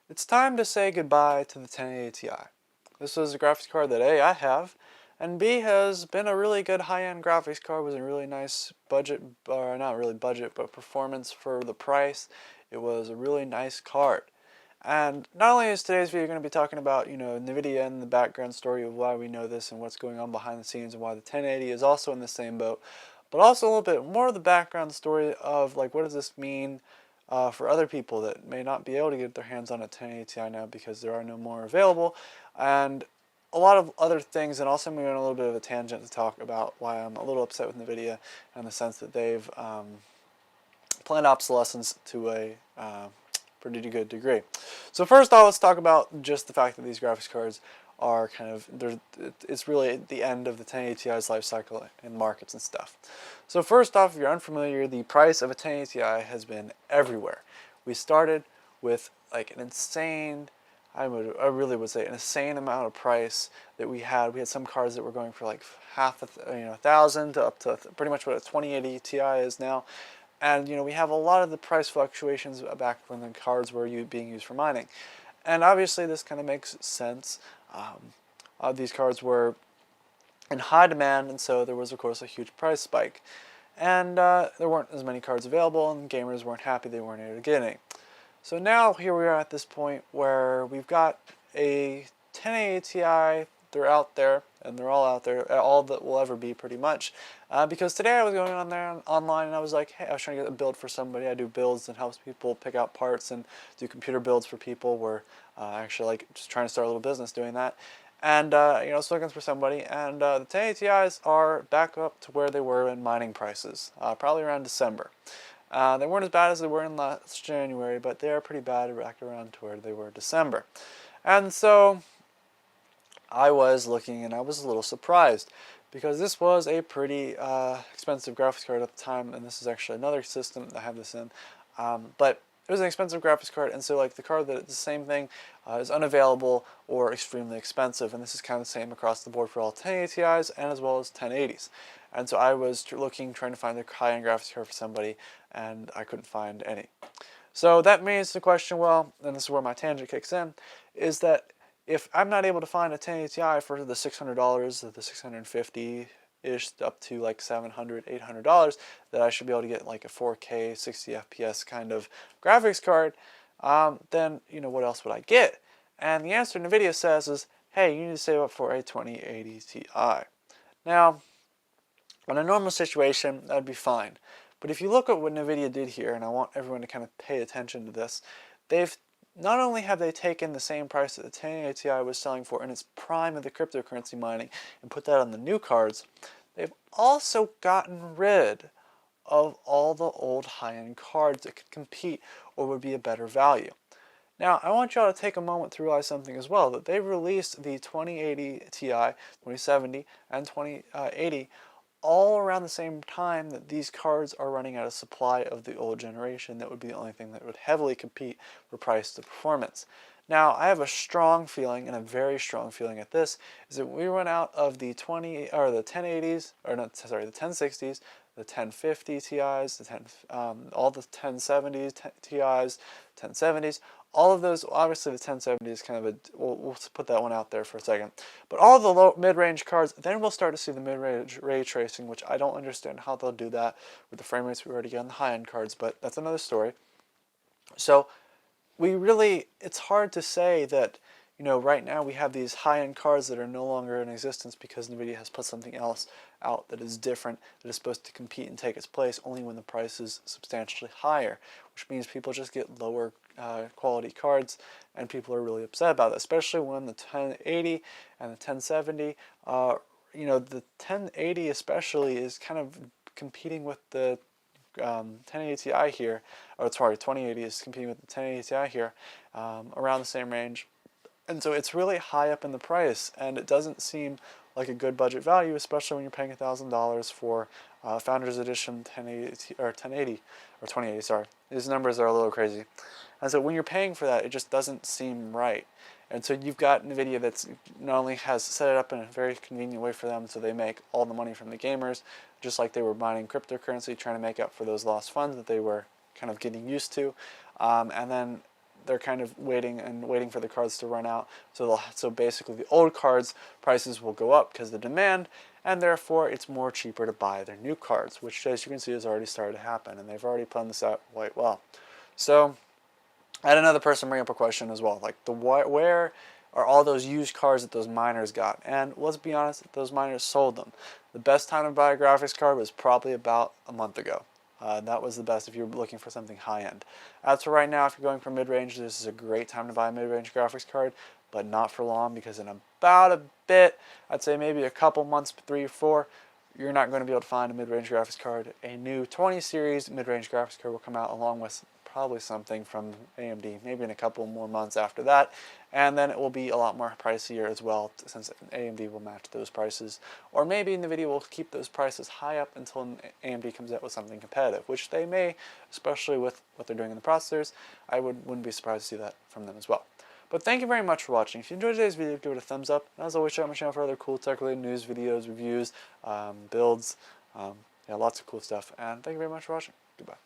It's time to say goodbye to the 1080 Ti. This is a graphics card that A, I have, and B, has been a really good high-end graphics card with a really nice budget, or not really budget, but performance for the price. It was a really nice card. And not only is today's video going to be talking about, Nvidia and the background story of why we know this and what's going on behind the scenes and why the 1080 is also in the same boat, but also a little bit more of the background story of like what does this mean for other people that may not be able to get their hands on a 1080 Ti now because there are no more available, and a lot of other things. And also I'm going on a little bit of a tangent to talk about why I'm a little upset with Nvidia in the sense that they've planned obsolescence to a pretty good degree. So first off, let's talk about just the fact that these graphics cards are it's really the end of the 1080 Ti's life cycle in markets and stuff. So first off, if you're unfamiliar, the price of a 1080 Ti has been everywhere. We started with like an insane, I really would say an insane amount of price that we had. We had some cards that were going for like half a thousand to up to pretty much what a 2080 Ti is now. And we have a lot of the price fluctuations back when the cards were being used for mining. And obviously this kind of makes sense. These cards were in high demand, and so there was of course a huge price spike. And there weren't as many cards available, and gamers weren't happy they weren't able to get any. So now here we are at this point where we've got a 1080 Ti. They're out there, and they're all out there, all that will ever be pretty much. Because today I was going on there online and I was like, hey, I was trying to get a build for somebody. I do builds and helps people pick out parts and do computer builds for people. We're actually like just trying to start a little business doing that. And I was looking for somebody, and the 1080 Ti's are back up to where they were in mining prices, probably around December. They weren't as bad as they were in last January, but they are pretty bad back around to where they were in December. And so I was looking and I was a little surprised because this was a pretty expensive graphics card at the time, and this is actually another system that I have this in. But it was an expensive graphics card, and so like the card that it's the same thing is unavailable or extremely expensive, and this is kind of the same across the board for all 1080 Ti's and as well as 1080s. And so I was trying to find a high-end graphics card for somebody, and I couldn't find any. So that means the question, well, and this is where my tangent kicks in, is that if I'm not able to find a 1080 Ti for the $600, the $650-ish, up to like $700, $800, that I should be able to get like a 4K 60 FPS kind of graphics card, then what else would I get? And the answer Nvidia says is, hey, you need to save up for a 2080 Ti. Now, in a normal situation, that would be fine. But if you look at what Nvidia did here, and I want everyone to kind of pay attention to this, they've not only have they taken the same price that the 1080 Ti was selling for in its prime of the cryptocurrency mining and put that on the new cards, they've also gotten rid of all the old high-end cards that could compete or would be a better value. Now, I want y'all to take a moment to realize something as well, that they've released the 2080 Ti, 2070, and 2080 all around the same time that these cards are running out of supply of the old generation. That would be the only thing that would heavily compete for price to performance. Now, I have a strong feeling, and a very strong feeling at this, is that we run out of the 1080s, or not, sorry, the 1060s, the 1050 Ti's, all the 1070s Ti's, 1070s, all of those. Obviously the 1070 is kind of we'll put that one out there for a second, but all the mid-range cards, then we'll start to see the mid-range ray tracing, which I don't understand how they'll do that with the frame rates we already get on the high-end cards, but that's another story. So it's hard to say that right now we have these high-end cards that are no longer in existence because Nvidia has put something else out that is different, that is supposed to compete and take its place only when the price is substantially higher, which means people just get lower quality cards, and people are really upset about it, especially when the 1080 and the 1070, the 1080 especially is kind of competing with the 1080 Ti here, or sorry, 2080 is competing with the 1080 Ti here, around the same range. And so it's really high up in the price, and it doesn't seem like a good budget value, especially when you're paying $1,000 for Founders Edition 1080 or 1080 or 2080. Sorry, these numbers are a little crazy. And so when you're paying for that, it just doesn't seem right. And so you've got Nvidia that's not only has set it up in a very convenient way for them, so they make all the money from the gamers, just like they were mining cryptocurrency, trying to make up for those lost funds that they were kind of getting used to, and then they're kind of waiting for the cards to run out. So basically the old cards prices will go up because of the demand, and therefore it's more cheaper to buy their new cards, which as you can see has already started to happen, and they've already planned this out quite well. So I had another person bring up a question as well, like where are all those used cards that those miners got? And let's be honest, those miners sold them. The best time to buy a graphics card was probably about a month ago. That was the best if you're looking for something high-end. As for right now, if you're going for mid-range, this is a great time to buy a mid-range graphics card, but not for long, because in about a bit, I'd say maybe a couple months, 3 or 4, you're not going to be able to find a mid-range graphics card. A new 20 series mid-range graphics card will come out along with probably something from AMD, maybe in a couple more months after that, and then it will be a lot more pricier as well, since AMD will match those prices, or maybe Nvidia will keep those prices high up until AMD comes out with something competitive, which they may, especially with what they're doing in the processors. I wouldn't be surprised to see that from them as well. But thank you very much for watching. If you enjoyed today's video, give it a thumbs up. And as always, check out my channel for other cool tech-related news, videos, reviews, builds, yeah, lots of cool stuff. And thank you very much for watching. Goodbye.